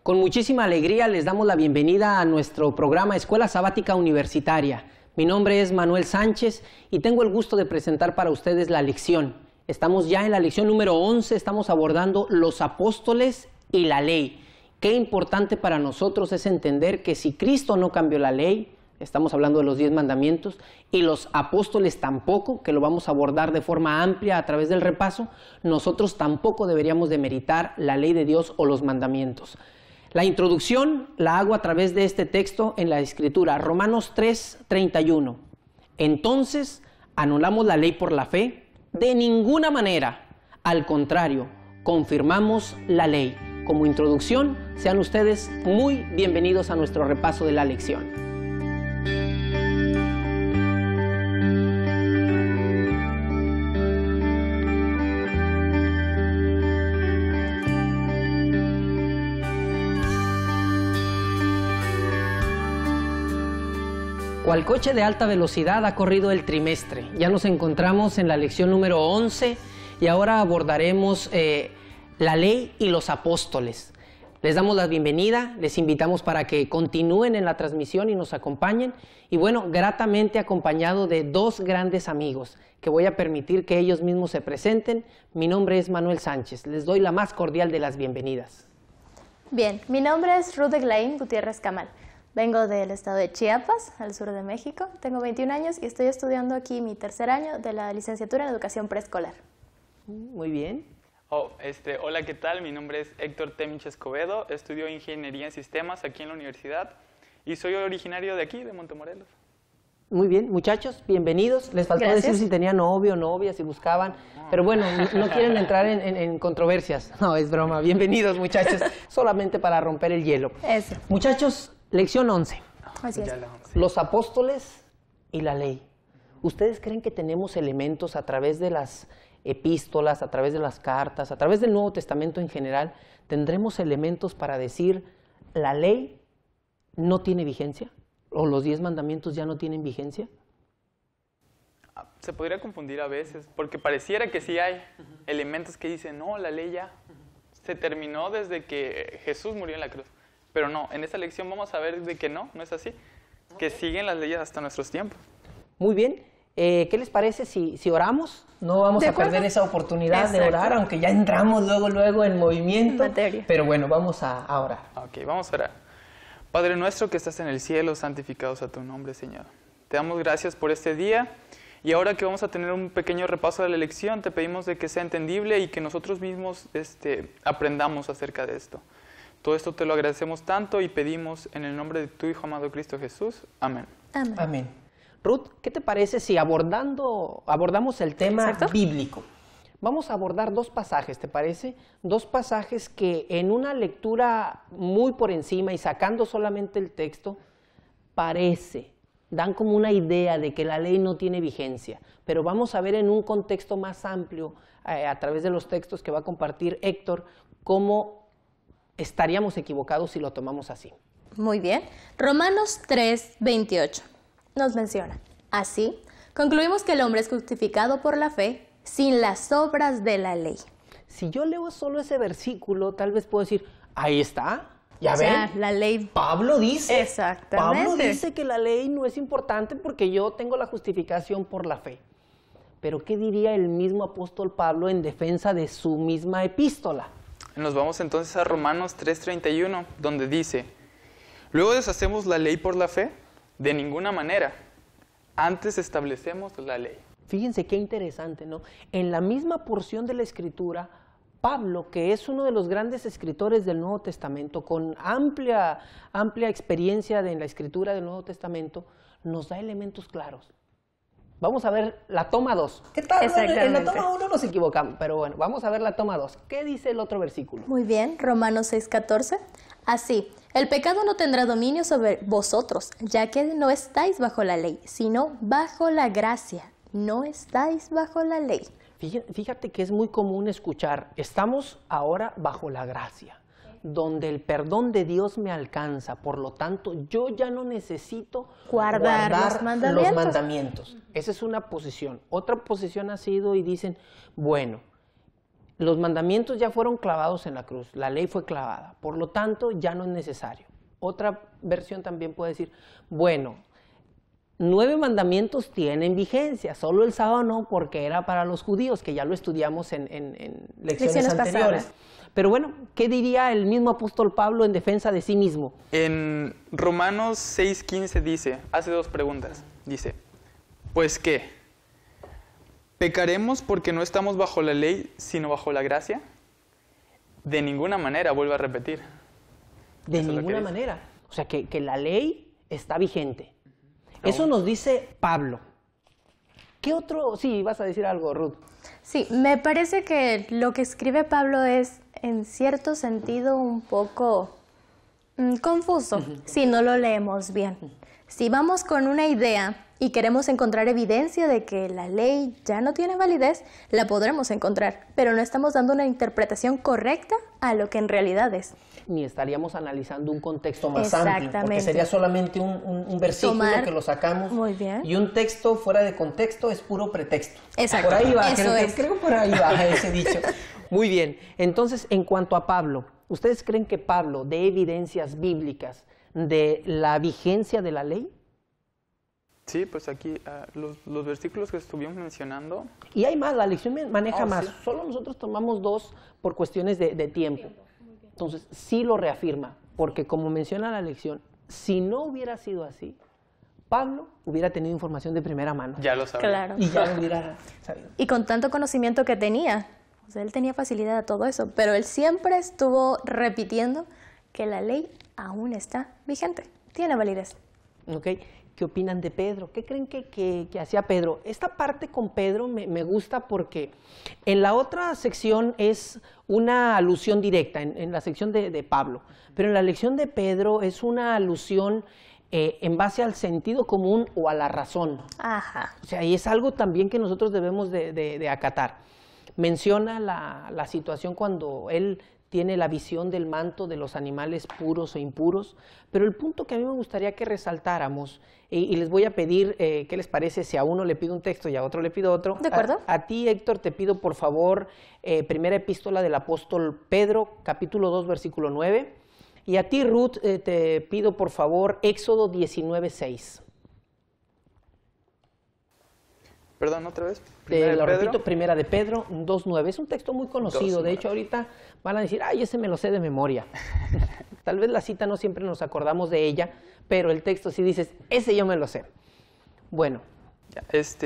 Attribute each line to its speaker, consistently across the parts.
Speaker 1: Con muchísima alegría les damos la bienvenida a nuestro programa Escuela Sabática Universitaria. Mi nombre es Manuel Sánchez y tengo el gusto de presentar para ustedes la lección. Estamos ya en la lección número 11, estamos abordando los apóstoles y la ley. Qué importante para nosotros es entender que si Cristo no cambió la ley, estamos hablando de los 10 mandamientos, y los apóstoles tampoco, que lo vamos a abordar de forma amplia a través del repaso, nosotros tampoco deberíamos demeritar la ley de Dios o los mandamientos. La introducción la hago a través de este texto en la Escritura, Romanos 3:31. Entonces, ¿anulamos la ley por la fe? De ninguna manera. Al contrario, confirmamos la ley. Como introducción, sean ustedes muy bienvenidos a nuestro repaso de la lección. Cual coche de alta velocidad ha corrido el trimestre. Ya nos encontramos en la lección número 11 y ahora abordaremos la ley y los apóstoles. Les damos la bienvenida, les invitamos para que continúen en la transmisión y nos acompañen. Y bueno, gratamente acompañado de dos grandes amigos que voy a permitir que ellos mismos se presenten. Mi nombre es Manuel Sánchez, les doy la más cordial de las bienvenidas.
Speaker 2: Bien, mi nombre es Ruth Eglaim Gutiérrez Camal. Vengo del estado de Chiapas, al sur de México. Tengo 21 años y estoy estudiando aquí mi tercer año de la licenciatura en educación preescolar.
Speaker 1: Muy bien.
Speaker 3: Hola, ¿qué tal? Mi nombre es Héctor Temich Escobedo. Estudio Ingeniería en Sistemas aquí en la universidad y soy originario de aquí, de Montemorelos.
Speaker 1: Muy bien, muchachos, bienvenidos. Les faltó decir si tenían novio o novia, si buscaban. Pero bueno, no quieren entrar en controversias. No, es broma. Bienvenidos, muchachos. Solamente para romper el hielo.
Speaker 2: Eso.
Speaker 1: Muchachos, lección 11.
Speaker 2: Así es.
Speaker 1: Los apóstoles y la ley. ¿Ustedes creen que tenemos elementos a través de las epístolas, a través de las cartas, a través del Nuevo Testamento en general? ¿Tendremos elementos para decir la ley no tiene vigencia? ¿O los 10 mandamientos ya no tienen vigencia?
Speaker 3: Se podría confundir a veces, porque pareciera que sí hay elementos que dicen, no, la ley ya se terminó desde que Jesús murió en la cruz. Pero no, en esta lección vamos a ver de que no es así, que siguen las leyes hasta nuestros tiempos.
Speaker 1: Muy bien, ¿qué les parece si oramos? No vamos a perder esa oportunidad de orar, aunque ya entramos luego en movimiento.
Speaker 2: Materia.
Speaker 1: Pero bueno, vamos a orar.
Speaker 3: Ok, vamos a orar. Padre nuestro que estás en el cielo, santificado sea tu nombre, Señor. Te damos gracias por este día y ahora que vamos a tener un pequeño repaso de la lección, te pedimos de que sea entendible y que nosotros mismos aprendamos acerca de esto. Todo esto te lo agradecemos tanto y pedimos en el nombre de tu Hijo amado Cristo Jesús. Amén.
Speaker 2: Amén.
Speaker 1: Amén. Ruth, ¿qué te parece si abordamos el tema bíblico? Vamos a abordar dos pasajes, ¿te parece? Dos pasajes que en una lectura muy por encima y sacando solamente el texto, dan como una idea de que la ley no tiene vigencia. Pero vamos a ver en un contexto más amplio, a través de los textos que va a compartir Héctor, cómo estaríamos equivocados si lo tomamos así.
Speaker 2: Muy bien. Romanos 3:28 nos menciona: así, concluimos que el hombre es justificado por la fe sin las obras de la ley.
Speaker 1: Si yo leo solo ese versículo, tal vez puedo decir, ahí está, ya ven,
Speaker 2: la ley.
Speaker 1: Pablo dice,
Speaker 2: Exactamente.
Speaker 1: Pablo dice que la ley no es importante porque yo tengo la justificación por la fe. Pero ¿qué diría el mismo apóstol Pablo en defensa de su misma epístola?
Speaker 3: Nos vamos entonces a Romanos 3:31, donde dice, luego deshacemos la ley por la fe, de ninguna manera, antes establecemos la ley.
Speaker 1: Fíjense qué interesante, ¿no? En la misma porción de la Escritura, Pablo, que es uno de los grandes escritores del Nuevo Testamento, con amplia experiencia en la escritura del Nuevo Testamento, nos da elementos claros. Vamos a ver la toma 2. ¿Qué tal? En la toma 1 nos equivocamos, pero bueno, vamos a ver la toma 2. ¿Qué dice el otro versículo?
Speaker 2: Muy bien, Romanos 6:14. Así, el pecado no tendrá dominio sobre vosotros, ya que no estáis bajo la ley, sino bajo la gracia. No estáis bajo la ley.
Speaker 1: Fíjate que es muy común escuchar, estamos ahora bajo la gracia, donde el perdón de Dios me alcanza, por lo tanto yo ya no necesito guardar los mandamientos. Esa es una posición. Otra posición ha sido y dicen, bueno, Los mandamientos ya fueron clavados en la cruz, la ley fue clavada, por lo tanto ya no es necesario. Otra versión también puede decir, bueno, 9 mandamientos tienen vigencia, solo el sábado no, porque era para los judíos, que ya lo estudiamos en lecciones anteriores. Pasadas. Pero bueno, ¿qué diría el mismo apóstol Pablo en defensa de sí mismo?
Speaker 3: En Romanos 6:15 dice, hace 2 preguntas, dice, ¿pues qué? ¿Pecaremos porque no estamos bajo la ley, sino bajo la gracia? De ninguna manera, vuelvo a repetir.
Speaker 1: De ninguna manera. O sea, que la ley está vigente. Eso nos dice Pablo. ¿Qué otro? Sí, vas a decir algo, Ruth.
Speaker 2: Sí, me parece que lo que escribe Pablo es, en cierto sentido, un poco confuso, si no lo leemos bien. Si vamos con una idea y queremos encontrar evidencia de que la ley ya no tiene validez, la podremos encontrar, pero no estamos dando una interpretación correcta a lo que en realidad es.
Speaker 1: Ni estaríamos analizando un contexto más amplio, porque sería solamente un versículo que lo sacamos.
Speaker 2: Muy bien.
Speaker 1: Y un texto fuera de contexto es puro pretexto.
Speaker 2: Exacto.
Speaker 1: Por ahí va,
Speaker 2: creo
Speaker 1: que por ahí va ese dicho. Muy bien. Entonces, en cuanto a Pablo, ¿ustedes creen que Pablo dé evidencias bíblicas de la vigencia de la ley?
Speaker 3: Sí, pues aquí los versículos que estuvimos mencionando.
Speaker 1: Y hay más, la lección maneja más. Sí. Solo nosotros tomamos 2 por cuestiones de tiempo. Entonces, sí lo reafirma, porque como menciona la lección, si no hubiera sido así, Pablo hubiera tenido información de primera mano.
Speaker 3: Ya lo sabía.
Speaker 2: Claro.
Speaker 1: Y ya lo hubiera sabido.
Speaker 2: Y con tanto conocimiento que tenía, o sea, él tenía facilidad a todo eso, pero él siempre estuvo repitiendo que la ley aún está vigente, tiene validez.
Speaker 1: Ok. ¿Qué opinan de Pedro? ¿Qué creen que hacía Pedro? Esta parte con Pedro me gusta porque en la otra sección es una alusión directa, en la sección de Pablo, pero en la lección de Pedro es una alusión en base al sentido común o a la razón.
Speaker 2: Ajá.
Speaker 1: O sea, y es algo también que nosotros debemos de acatar. Menciona la situación cuando él tiene la visión del manto de los animales puros o impuros, pero el punto que a mí me gustaría que resaltáramos, y les voy a pedir, ¿qué les parece si a uno le pido un texto y a otro le pido otro?
Speaker 2: ¿De acuerdo?
Speaker 1: A ti, Héctor, te pido por favor, primera epístola del apóstol Pedro, capítulo 2, versículo 9, y a ti, Ruth, te pido por favor, Éxodo 19, 6.
Speaker 3: Perdón, otra vez.
Speaker 1: Lo repito, primera de Pedro 2.9. Es un texto muy conocido.
Speaker 3: 2:9.
Speaker 1: De hecho, ahorita van a decir, ay, ese me lo sé de memoria. Tal vez la cita no siempre nos acordamos de ella, pero el texto sí dices, ese yo me lo sé. Bueno.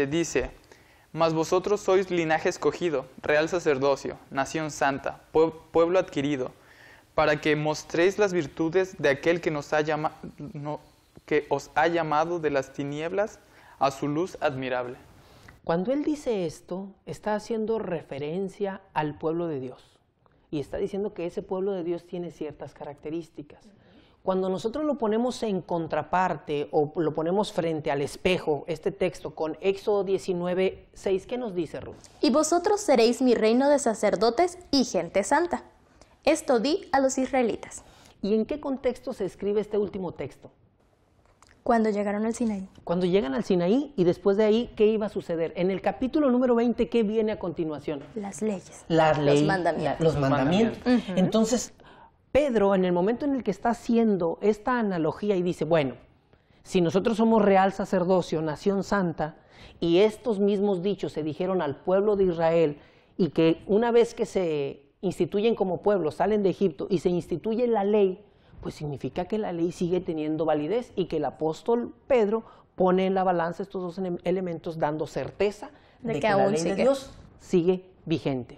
Speaker 3: Dice, mas vosotros sois linaje escogido, real sacerdocio, nación santa, pueblo adquirido, para que mostréis las virtudes de aquel que que os ha llamado de las tinieblas a su luz admirable.
Speaker 1: Cuando él dice esto, está haciendo referencia al pueblo de Dios. Y está diciendo que ese pueblo de Dios tiene ciertas características. Cuando nosotros lo ponemos en contraparte o lo ponemos frente al espejo, este texto con Éxodo 19, 6, ¿qué nos dice, Ruth?
Speaker 2: Y vosotros seréis mi reino de sacerdotes y gente santa. Esto di a los israelitas.
Speaker 1: ¿Y en qué contexto se escribe este último texto?
Speaker 2: Cuando llegaron al Sinaí.
Speaker 1: Cuando llegan al Sinaí, y después de ahí, ¿qué iba a suceder? En el capítulo número 20, ¿qué viene a continuación?
Speaker 2: Las leyes.
Speaker 1: Las leyes.
Speaker 2: Los mandamientos.
Speaker 1: Los mandamientos. Entonces, Pedro, en el momento en el que está haciendo esta analogía y dice, bueno, si nosotros somos real sacerdocio, nación santa, y estos mismos dichos se dijeron al pueblo de Israel, y que una vez que se instituyen como pueblo, salen de Egipto, y se instituye la ley, pues significa que la ley sigue teniendo validez y que el apóstol Pedro pone en la balanza estos 2 elementos dando certeza de que la ley de Dios sigue vigente.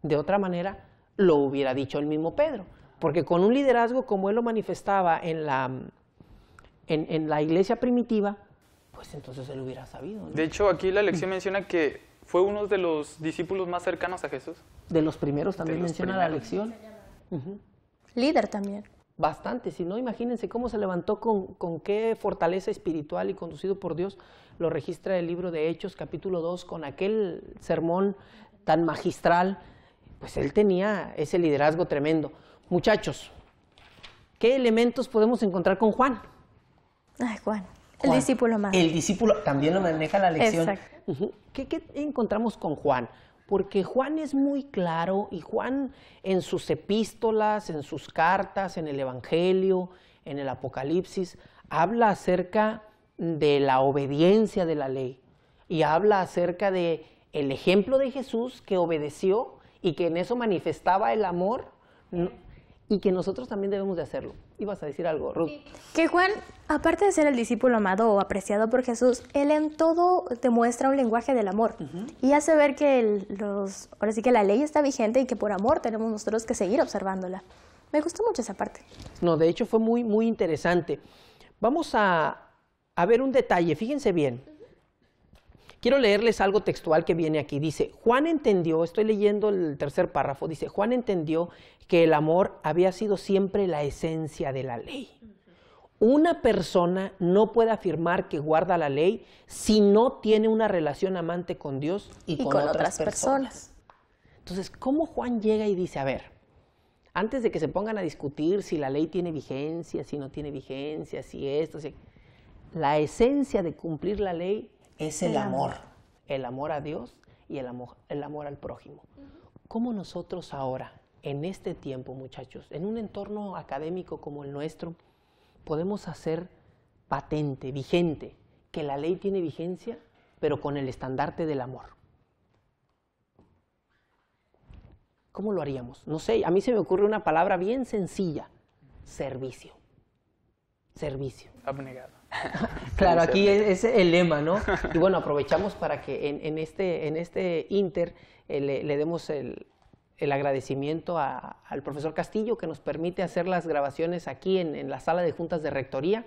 Speaker 1: De otra manera, lo hubiera dicho el mismo Pedro, porque con un liderazgo como él lo manifestaba en la iglesia primitiva, pues entonces él hubiera sabido, ¿no?
Speaker 3: De hecho, aquí la lección menciona que fue uno de los discípulos más cercanos a Jesús.
Speaker 1: De los primeros también menciona la lección.
Speaker 2: Líder también.
Speaker 1: Bastante, si no, imagínense cómo se levantó con qué fortaleza espiritual y conducido por Dios, lo registra el libro de Hechos, capítulo 2, con aquel sermón tan magistral, pues él tenía ese liderazgo tremendo. Muchachos, ¿qué elementos podemos encontrar con Juan?
Speaker 2: Ay, Juan, el discípulo más.
Speaker 1: El discípulo, también lo maneja la lección.
Speaker 2: Exacto.
Speaker 1: ¿Qué encontramos con Juan? porque Juan es muy claro y Juan en sus epístolas, en sus cartas, en el Evangelio, en el Apocalipsis, habla acerca de la obediencia de la ley y habla acerca de el ejemplo de Jesús que obedeció y que en eso manifestaba el amor y que nosotros también debemos de hacerlo. Ibas a decir algo, Ruth.
Speaker 2: Que Juan, aparte de ser el discípulo amado o apreciado por Jesús, él en todo demuestra un lenguaje del amor y hace ver que ahora sí que la ley está vigente y que por amor tenemos nosotros que seguir observándola. Me gustó mucho esa parte.
Speaker 1: No, de hecho fue muy, muy interesante. Vamos a ver un detalle, fíjense bien. Quiero leerles algo textual que viene aquí. Dice, Juan entendió, estoy leyendo el tercer párrafo, dice, Juan entendió que el amor había sido siempre la esencia de la ley. Una persona no puede afirmar que guarda la ley si no tiene una relación amante con Dios y con otras personas. Entonces, ¿cómo Juan llega y dice, a ver, antes de que se pongan a discutir si la ley tiene vigencia, si no tiene vigencia, si esto, si... la esencia de cumplir la ley es el amor a Dios y el amor al prójimo. ¿Cómo nosotros ahora, en este tiempo, muchachos, en un entorno académico como el nuestro, podemos hacer patente, vigente, que la ley tiene vigencia, pero con el estandarte del amor? ¿Cómo lo haríamos? No sé, a mí se me ocurre una palabra bien sencilla: servicio. Servicio.
Speaker 3: Abnegado.
Speaker 1: Claro, aquí es el lema, ¿no? Y bueno, aprovechamos para que en este inter le demos el agradecimiento al profesor Castillo, que nos permite hacer las grabaciones aquí en la sala de juntas de rectoría.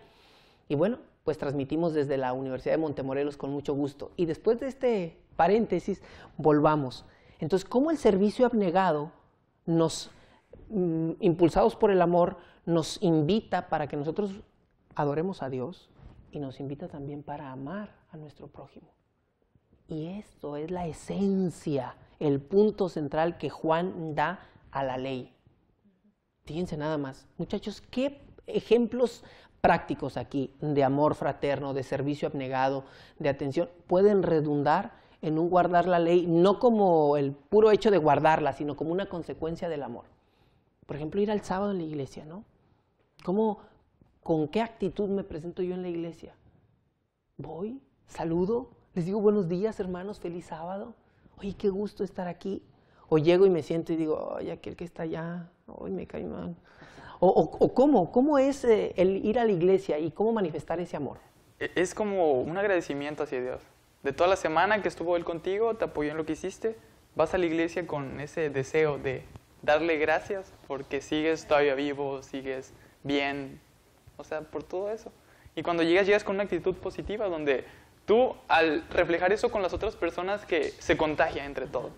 Speaker 1: Y bueno, pues transmitimos desde la Universidad de Montemorelos con mucho gusto. Y después de este paréntesis, volvamos. Entonces, ¿cómo el servicio abnegado impulsados por el amor, nos invita para que nosotros adoremos a Dios y nos invita también para amar a nuestro prójimo? Y esto es la esencia, el punto central que Juan da a la ley. Fíjense nada más, muchachos, qué ejemplos prácticos aquí de amor fraterno, de servicio abnegado, de atención, pueden redundar en un guardar la ley, no como el puro hecho de guardarla, sino como una consecuencia del amor. Por ejemplo, ir al sábado en la iglesia, ¿no? ¿Con qué actitud me presento yo en la iglesia? Voy, saludo, les digo buenos días, hermanos, feliz sábado. Oye, qué gusto estar aquí. O llego y me siento y digo, oye, aquel que está allá, hoy me cae mal. ¿Cómo es el ir a la iglesia y cómo manifestar ese amor?
Speaker 3: Es como un agradecimiento hacia Dios. De toda la semana que estuvo Él contigo, te apoyó en lo que hiciste, vas a la iglesia con ese deseo de darle gracias porque sigues todavía vivo, sigues bien, o sea, por todo eso. Y cuando llegas con una actitud positiva donde tú, al reflejar eso con las otras personas, que se contagia entre todos.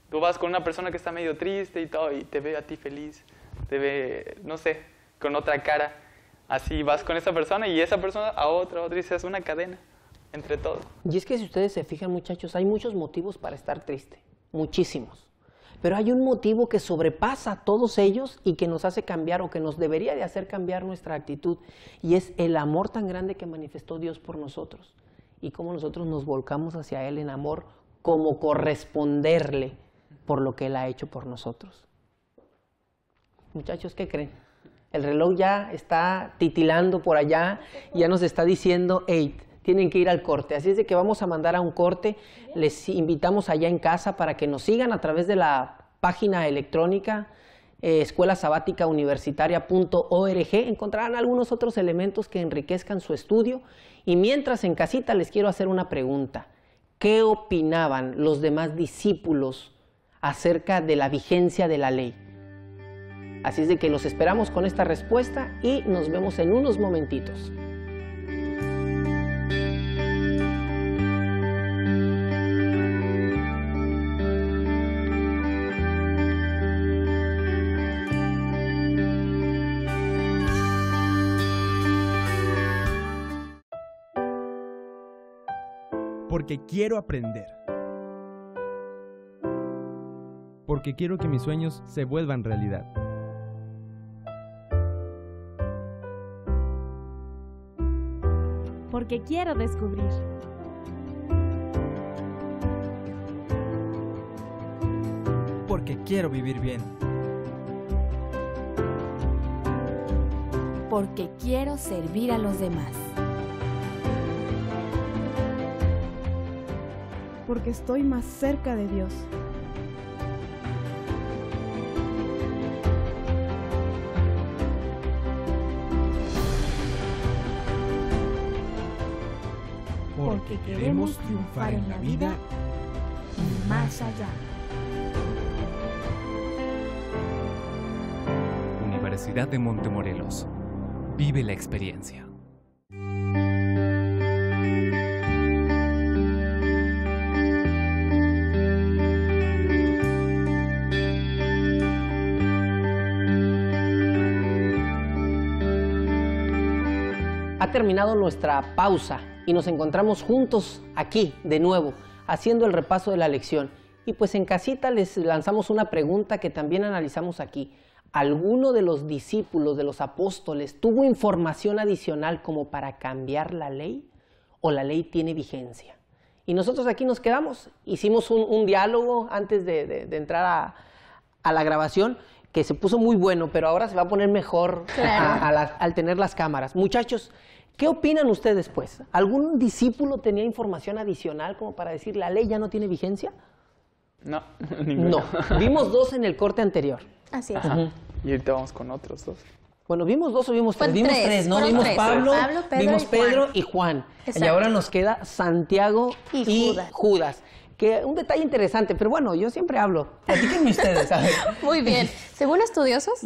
Speaker 3: Tú vas con una persona que está medio triste y todo, y te ve a ti feliz, te ve, no sé, con otra cara. Así vas con esa persona y esa persona a otra, y se hace una cadena entre todos.
Speaker 1: Y es que si ustedes se fijan, muchachos, hay muchos motivos para estar triste, muchísimos. Pero hay un motivo que sobrepasa a todos ellos y que nos hace cambiar o que nos debería de hacer cambiar nuestra actitud, y es el amor tan grande que manifestó Dios por nosotros y cómo nosotros nos volcamos hacia Él en amor, como corresponderle por lo que Él ha hecho por nosotros. Muchachos, ¿qué creen? El reloj ya está titilando por allá y ya nos está diciendo, hey, tienen que ir al corte. Así es de que vamos a mandar a un corte. Les invitamos allá en casa para que nos sigan a través de la página electrónica escuelasabaticauniversitaria.org. Encontrarán algunos otros elementos que enriquezcan su estudio. Y mientras en casita les quiero hacer una pregunta. ¿Qué opinaban los demás discípulos acerca de la vigencia de la ley? Así es de que los esperamos con esta respuesta y nos vemos en unos momentitos.
Speaker 4: Porque quiero aprender. Porque quiero que mis sueños se vuelvan realidad.
Speaker 5: Porque quiero descubrir. porque quiero vivir bien.
Speaker 6: Porque quiero servir a los demás.
Speaker 7: Porque estoy más cerca de Dios.
Speaker 5: Porque queremos triunfar en la vida
Speaker 6: Y más allá.
Speaker 8: Universidad de Montemorelos. Vive la experiencia.
Speaker 1: Ha terminado nuestra pausa y nos encontramos juntos aquí de nuevo, haciendo el repaso de la lección. Y pues en casita les lanzamos una pregunta que también analizamos aquí. ¿Alguno de los discípulos, de los apóstoles, tuvo información adicional como para cambiar la ley? ¿O la ley tiene vigencia? Y nosotros aquí nos quedamos. Hicimos un diálogo antes de entrar a la grabación, que se puso muy bueno, pero ahora se va a poner mejor al tener las cámaras. Muchachos, ¿qué opinan ustedes, pues? ¿Algún discípulo tenía información adicional como para decir la ley ya no tiene vigencia?
Speaker 3: No, ninguno.
Speaker 1: No, vimos dos en el corte anterior.
Speaker 2: Así es.
Speaker 3: Y ahorita vamos con otros dos.
Speaker 1: Bueno, ¿vimos dos o vimos tres?
Speaker 2: Fueron
Speaker 1: Vimos tres, ¿no?
Speaker 2: fueron
Speaker 1: Vimos
Speaker 2: tres.
Speaker 1: Pablo,
Speaker 2: Pedro
Speaker 1: vimos
Speaker 2: y Juan.
Speaker 1: Pedro y Juan.
Speaker 2: Exacto.
Speaker 1: Y ahora nos queda Santiago y Judas. Que un detalle interesante, pero bueno, yo siempre hablo. Platíquenme ustedes, a ver.
Speaker 2: Muy bien. Según estudiosos,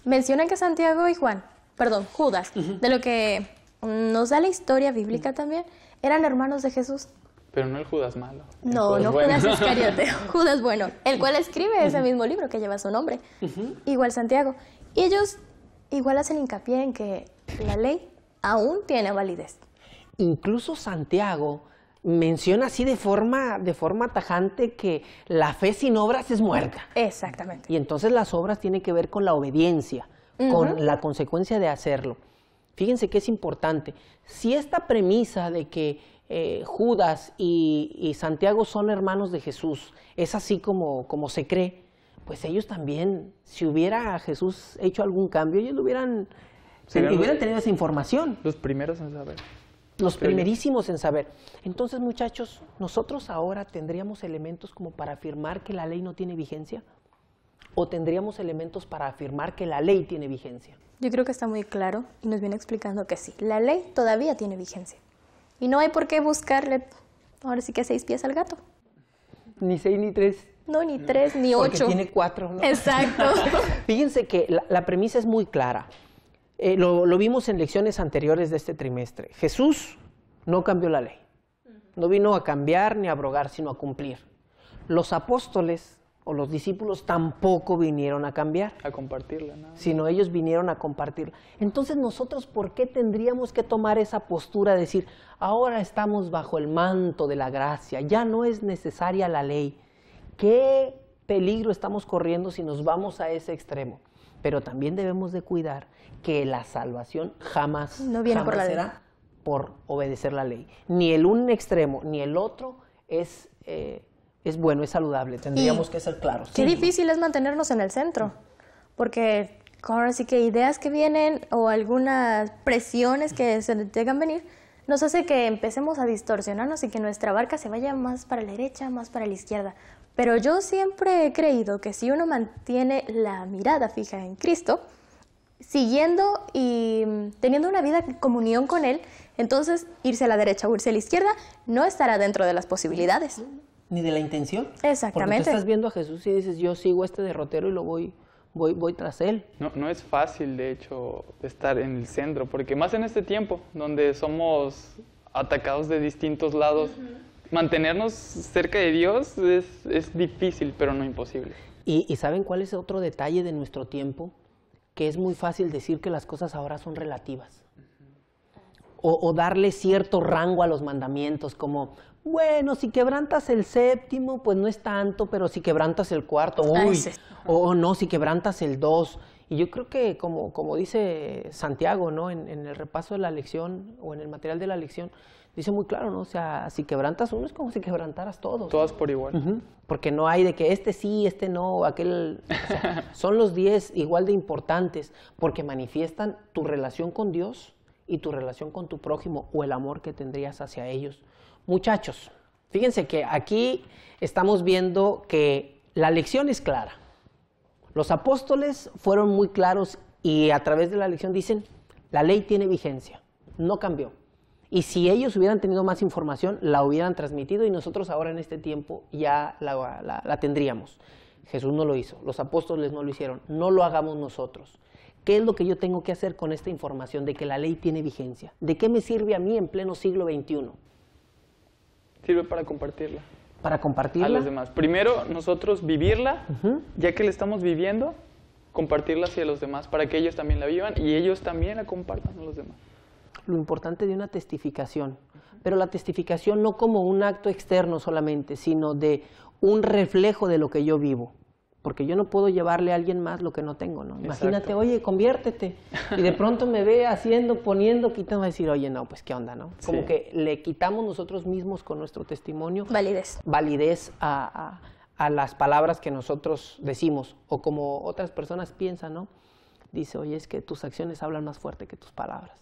Speaker 2: mencionan que Santiago y Judas, de lo que nos da la historia bíblica también, eran hermanos de Jesús.
Speaker 3: Pero no el Judas malo. el
Speaker 2: No,
Speaker 3: Judas
Speaker 2: no
Speaker 3: bueno.
Speaker 2: Judas Iscariote, Judas bueno, el cual escribe ese mismo libro que lleva su nombre, igual Santiago. Y ellos igual hacen hincapié en que la ley aún tiene validez.
Speaker 1: Incluso Santiago menciona así de forma tajante que la fe sin obras es muerta.
Speaker 2: Exactamente.
Speaker 1: Y entonces las obras tienen que ver con la obediencia, con la consecuencia de hacerlo. Fíjense que es importante. Si esta premisa de que Judas y Santiago son hermanos de Jesús es así como se cree, pues ellos también, si hubiera Jesús hecho algún cambio, ellos hubieran tenido esa información.
Speaker 3: Los primeros en saber.
Speaker 1: Los primerísimos en saber. Entonces, muchachos, ¿nosotros ahora tendríamos elementos como para afirmar que la ley no tiene vigencia? ¿O tendríamos elementos para afirmar que la ley tiene vigencia?
Speaker 2: Yo creo que está muy claro y nos viene explicando que sí, la ley todavía tiene vigencia. Y no hay por qué buscarle, ahora sí que 6 pies al gato.
Speaker 1: Ni 6 ni 3.
Speaker 2: No, ni 3 ni 8.
Speaker 1: Porque tiene 4, ¿no?
Speaker 2: Exacto.
Speaker 1: Fíjense que la premisa es muy clara. Lo vimos en lecciones anteriores de este trimestre. Jesús no cambió la ley. No vino a cambiar ni a abrogar, sino a cumplir. Los apóstoles o los discípulos tampoco vinieron a cambiar.
Speaker 3: A compartirla, ¿no?
Speaker 1: Sino ellos vinieron a compartirla. Entonces nosotros, ¿por qué tendríamos que tomar esa postura de decir, ahora estamos bajo el manto de la gracia, ya no es necesaria la ley? ¿Qué peligro estamos corriendo si nos vamos a ese extremo? Pero también debemos de cuidar que la salvación jamás será por obedecer la ley. Ni el un extremo ni el otro es bueno, es saludable. Tendríamos que ser claros.
Speaker 2: Qué difícil es mantenernos en el centro, porque ahora sí que ideas que vienen o algunas presiones que se llegan a venir nos hace que empecemos a distorsionarnos y que nuestra barca se vaya más para la derecha, más para la izquierda. Pero yo siempre he creído que si uno mantiene la mirada fija en Cristo, siguiendo y teniendo una vida en comunión con Él, entonces irse a la derecha o irse a la izquierda no estará dentro de las posibilidades.
Speaker 1: Ni de la intención.
Speaker 2: Exactamente.
Speaker 1: Porque tú estás viendo a Jesús y dices, yo sigo este derrotero y lo voy tras él.
Speaker 3: No es fácil, de hecho, estar en el centro, porque más en este tiempo, donde somos atacados de distintos lados, mantenernos cerca de Dios es difícil, pero no imposible.
Speaker 1: ¿Y saben cuál es otro detalle de nuestro tiempo? Que es muy fácil decir que las cosas ahora son relativas. O darle cierto rango a los mandamientos, como, bueno, si quebrantas el 7º, pues no es tanto, pero si quebrantas el 4º, uy, o no, si quebrantas el 2. Y yo creo que, como dice Santiago, ¿no? En el repaso de la lección o en el material de la lección, dice muy claro, ¿no? O sea, si quebrantas uno es como si quebrantaras todos.
Speaker 3: Todas por igual.
Speaker 1: Porque no hay de que este sí, este no, aquel... O sea, son los 10 igual de importantes porque manifiestan tu relación con Dios y tu relación con tu prójimo o el amor que tendrías hacia ellos. Muchachos, fíjense que aquí estamos viendo que la lección es clara. Los apóstoles fueron muy claros y a través de la lección dicen, la ley tiene vigencia, no cambió. Y si ellos hubieran tenido más información, la hubieran transmitido y nosotros ahora en este tiempo ya la tendríamos. Jesús no lo hizo, los apóstoles no lo hicieron, no lo hagamos nosotros. ¿Qué es lo que yo tengo que hacer con esta información de que la ley tiene vigencia? ¿De qué me sirve a mí en pleno siglo XXI?
Speaker 3: Sirve para compartirla.
Speaker 1: ¿Para compartirla?
Speaker 3: A los demás. Primero, nosotros vivirla, ya que la estamos viviendo, compartirla hacia los demás, para que ellos también la vivan y ellos también la compartan a los demás.
Speaker 1: Lo importante de una testificación, pero la testificación no como un acto externo solamente, sino de un reflejo de lo que yo vivo. Porque yo no puedo llevarle a alguien más lo que no tengo, ¿no? Imagínate, oye, conviértete, y de pronto me ve haciendo, poniendo, quitando, va a decir, oye, no, pues qué onda, ¿no? Como que le quitamos nosotros mismos con nuestro testimonio validez a las palabras que nosotros decimos, o como otras personas piensan, ¿no? Dice, oye, es que tus acciones hablan más fuerte que tus palabras.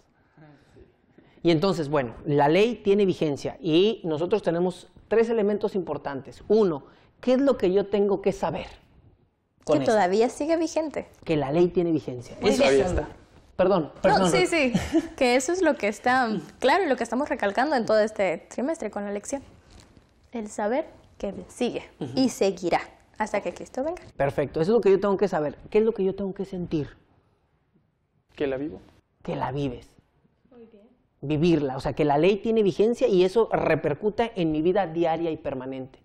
Speaker 1: Y entonces, bueno, la ley tiene vigencia y nosotros tenemos 3 elementos importantes. 1, ¿qué es lo que yo tengo que saber?
Speaker 2: Que todavía sigue vigente.
Speaker 1: Que la ley tiene vigencia.
Speaker 3: Eso todavía está.
Speaker 1: Perdón.
Speaker 2: No, sí, que eso es lo que está claro y lo que estamos recalcando en todo este trimestre con la lección. El saber que sigue y seguirá hasta que Cristo venga.
Speaker 1: Perfecto, eso es lo que yo tengo que saber. ¿Qué es lo que yo tengo que sentir?
Speaker 3: Que la vivo.
Speaker 1: Que la vives. Muy bien. Vivirla, o sea, que la ley tiene vigencia y eso repercuta en mi vida diaria y permanente.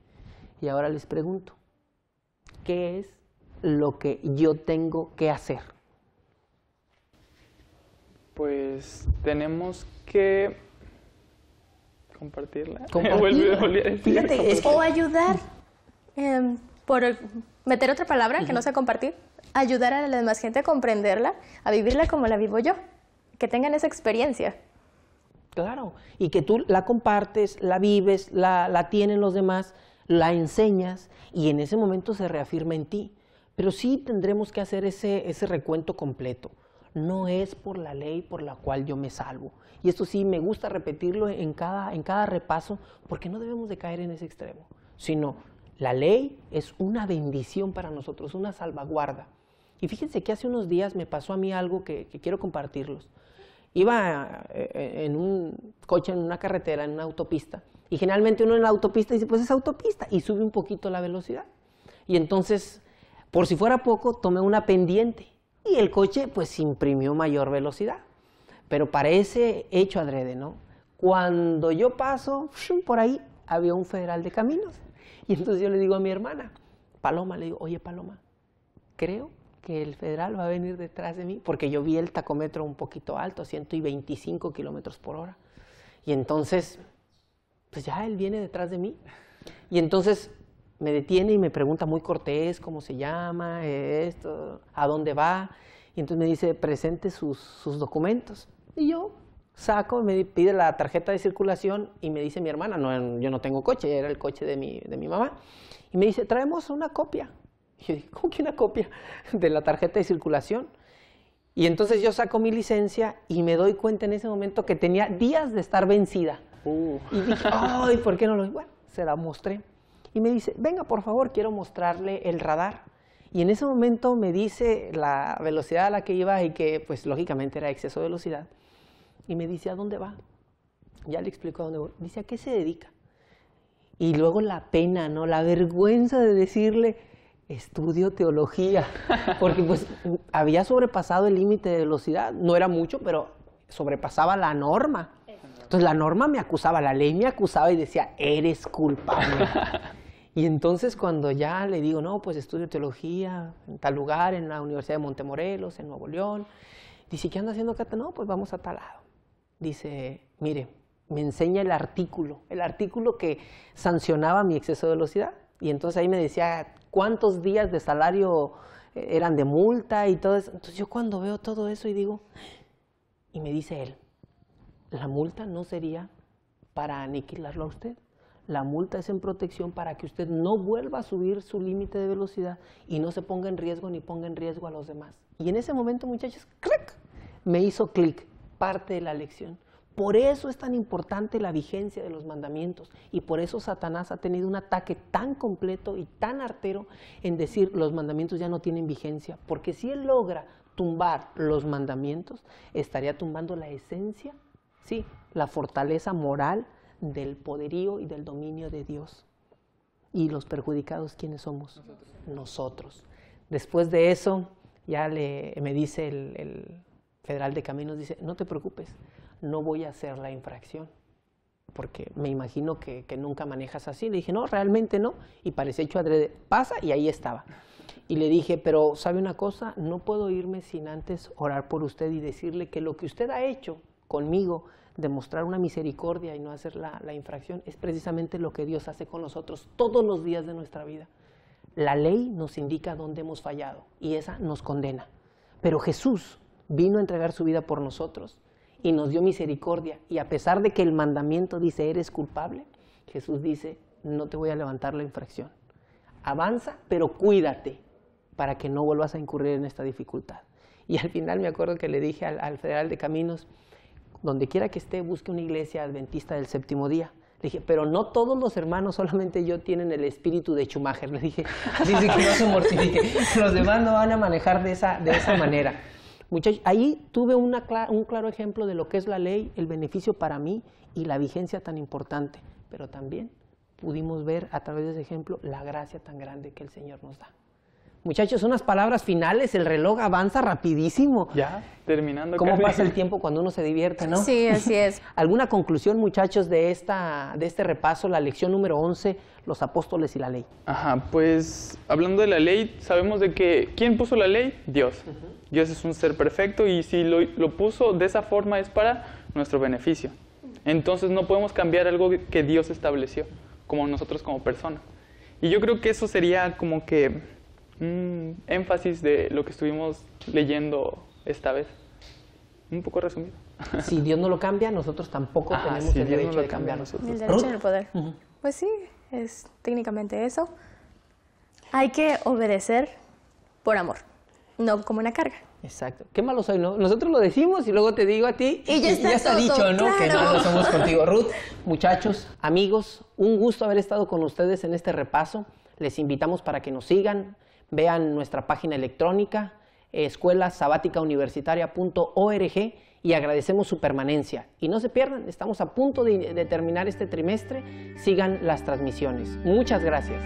Speaker 1: Y ahora les pregunto, ¿qué es lo que yo tengo que hacer?
Speaker 3: Pues tenemos que compartirla.
Speaker 1: Fíjate,
Speaker 2: o ayudar, por meter otra palabra que no sea compartir, ayudar a la demás gente a comprenderla, a vivirla como la vivo yo, que tengan esa experiencia.
Speaker 1: Claro, y que tú la compartes, la vives, la tienen los demás, la enseñas y en ese momento se reafirma en ti. Pero sí tendremos que hacer ese recuento completo. No es por la ley por la cual yo me salvo. Y esto sí me gusta repetirlo en cada repaso, porque no debemos de caer en ese extremo, sino la ley es una bendición para nosotros, una salvaguarda. Y fíjense que hace unos días me pasó a mí algo que quiero compartirlos. Iba en un coche, en una carretera, en una autopista, y generalmente uno en la autopista dice, pues es autopista, y sube un poquito la velocidad. Y entonces, por si fuera poco, tomé una pendiente y el coche pues imprimió mayor velocidad. Pero para ese hecho adrede, ¿no? Cuando yo paso, por ahí había un federal de caminos. Y entonces yo le digo a mi hermana, Paloma, le digo, oye Paloma, creo que el federal va a venir detrás de mí, porque yo vi el tacómetro un poquito alto, 125 kilómetros por hora. Y entonces, pues ya él viene detrás de mí. Y entonces me detiene y me pregunta muy cortés cómo se llama, esto, a dónde va. Y entonces me dice, presente sus documentos. Y yo saco, me pide la tarjeta de circulación y me dice mi hermana, no, yo no tengo coche, era el coche de mi mamá. Y me dice, traemos una copia. Y yo digo, ¿cómo que una copia de la tarjeta de circulación? Y entonces yo saco mi licencia y me doy cuenta en ese momento que tenía días de estar vencida. Y dije, ay, ¿por qué no lo? Bueno, se la mostré. Y me dice, venga, por favor, quiero mostrarle el radar. Y en ese momento me dice la velocidad a la que iba y que, pues, lógicamente era exceso de velocidad. Y me dice, ¿a dónde va? Ya le explico a dónde voy. Dice, ¿a qué se dedica? Y luego la pena, ¿no? La vergüenza de decirle, estudio teología. Porque, pues, había sobrepasado el límite de velocidad. No era mucho, pero sobrepasaba la norma. Entonces la norma me acusaba, la ley me acusaba y decía, eres culpable. Y entonces cuando ya le digo, no, pues estudio teología en tal lugar, en la Universidad de Montemorelos, en Nuevo León. Dice, ¿qué anda haciendo acá? No, pues vamos a tal lado. Dice, mire, me enseña el artículo que sancionaba mi exceso de velocidad. Y entonces ahí me decía, ¿cuántos días de salario eran de multa y todo eso. Entonces yo cuando veo todo eso y digo, y me dice él, la multa no sería para aniquilarlo a usted. La multa es en protección para que usted no vuelva a subir su límite de velocidad y no se ponga en riesgo ni ponga en riesgo a los demás. Y en ese momento, muchachos, ¡clic!, me hizo clic, parte de la lección. Por eso es tan importante la vigencia de los mandamientos y por eso Satanás ha tenido un ataque tan completo y tan artero en decir los mandamientos ya no tienen vigencia, porque si él logra tumbar los mandamientos, estaría tumbando la esencia, sí, la fortaleza moral del poderío y del dominio de Dios. ¿Y los perjudicados quiénes somos? Nosotros. Después de eso, ya me dice el Federal de Caminos, dice, no te preocupes, no voy a hacer la infracción, porque me imagino que nunca manejas así. Le dije, no, realmente no, y parece hecho adrede, pasa, y ahí estaba. Y le dije, pero ¿sabe una cosa? No puedo irme sin antes orar por usted y decirle que lo que usted ha hecho conmigo, demostrar una misericordia y no hacer la infracción, es precisamente lo que Dios hace con nosotros todos los días de nuestra vida. La ley nos indica dónde hemos fallado y esa nos condena. Pero Jesús vino a entregar su vida por nosotros y nos dio misericordia. Y a pesar de que el mandamiento dice, eres culpable, Jesús dice, no te voy a levantar la infracción. Avanza, pero cuídate para que no vuelvas a incurrir en esta dificultad. Y al final me acuerdo que le dije al Federal de Caminos, donde quiera que esté, busque una iglesia adventista del séptimo día. Le dije, pero no todos los hermanos, solamente yo, tienen el espíritu de Schumacher. Le dije, así que no se mortifique. Los demás no van a manejar de esa manera. Muchachos, ahí tuve un claro ejemplo de lo que es la ley, el beneficio para mí y la vigencia tan importante. Pero también pudimos ver a través de ese ejemplo la gracia tan grande que el Señor nos da. Muchachos, unas palabras finales, el reloj avanza rapidísimo.
Speaker 3: Ya, terminando.
Speaker 1: ¿Cómo pasa el tiempo cuando uno se divierte, no?
Speaker 2: Sí, así es.
Speaker 1: ¿Alguna conclusión, muchachos, de este repaso, la lección número 11, los apóstoles y la ley?
Speaker 3: Ajá, pues hablando de la ley, sabemos de que ¿quién puso la ley? Dios. Dios es un ser perfecto y si lo puso de esa forma es para nuestro beneficio. Entonces no podemos cambiar algo que Dios estableció, como nosotros como personas. Y yo creo que eso sería como que énfasis de lo que estuvimos leyendo esta vez. Un poco resumido.
Speaker 1: Si Dios no lo cambia, nosotros tampoco tenemos el derecho de cambiarlo.
Speaker 2: El derecho en el poder. Pues sí, es técnicamente eso. Hay que obedecer por amor, no como una carga.
Speaker 1: Exacto. Qué malo soy, ¿no? Nosotros lo decimos y luego te digo a ti
Speaker 2: y ya está todo,
Speaker 1: dicho, ¿no?
Speaker 2: Claro.
Speaker 1: Que no somos contigo. Ruth, muchachos, amigos, un gusto haber estado con ustedes en este repaso. Les invitamos para que nos sigan, vean nuestra página electrónica, escuelasabaticauniversitaria.org, y agradecemos su permanencia. Y no se pierdan, estamos a punto de terminar este trimestre. Sigan las transmisiones. Muchas gracias.